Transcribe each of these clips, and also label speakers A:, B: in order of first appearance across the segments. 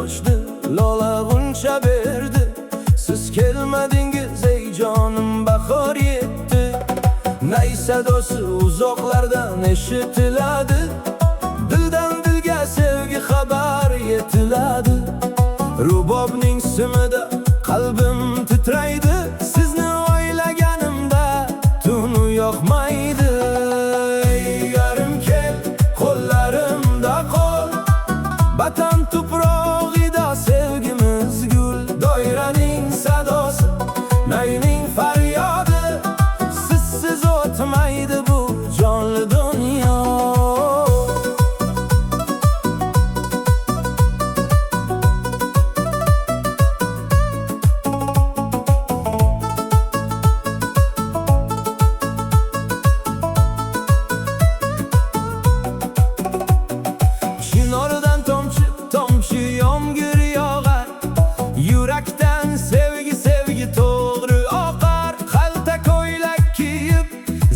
A: ochdi, lola g'uncha berdi. Siz kelmadingiz ey jonim, bahor yetdi. Nay sadosi uzoqlardan eshitiladi, dildan dilga sevgi xabar yetiladi. Rubobning simida qalbim titraydi, sizni o'ylaganimda tunu yoqmaydi. Ey yarim kel, qo'llarimda qo'l, vatan tuprog'ida sevgimiz gul. Doiraning sadosi, nayning faryodi, sizsiz o'tmaydi bu jonli dunyo. Chinordan tomchi tomchi yomg'ir yog'ar, yurakdan sevgi sevgi to'g'ri oqar. Xalta ko'ylak kiyib,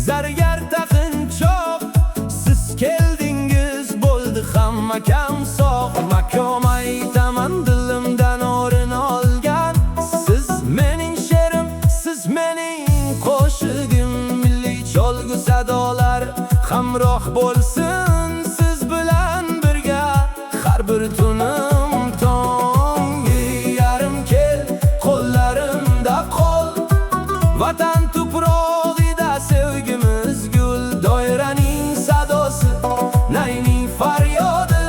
A: zargar taqinchoq, siz keldingiz bo'ldi hamma kam sog'. Makom aytaman dilimdan o'rin olgan, siz mening she'rim, siz mening qo'shig'im. Milliy cholg'u sadolar hamroh bo'lsin siz bilan birga, har bir tunim tong. Ey yarim kel, qo'llarimda qo'l, vatan tuprog'ida sevgimiz gul. Doiraning sadosi, nayning faryodi,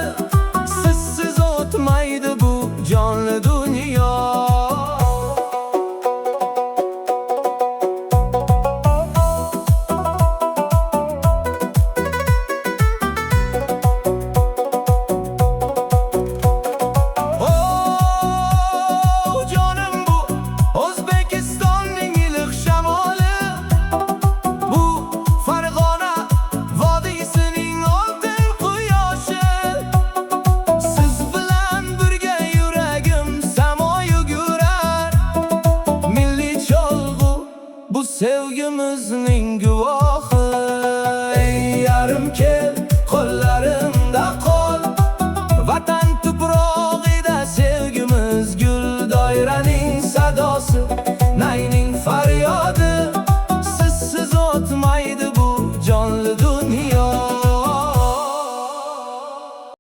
A: sizsiz o'tmaydi bu jonli dunyo. Bu sevgimizning guvohi. Ey yarim kel,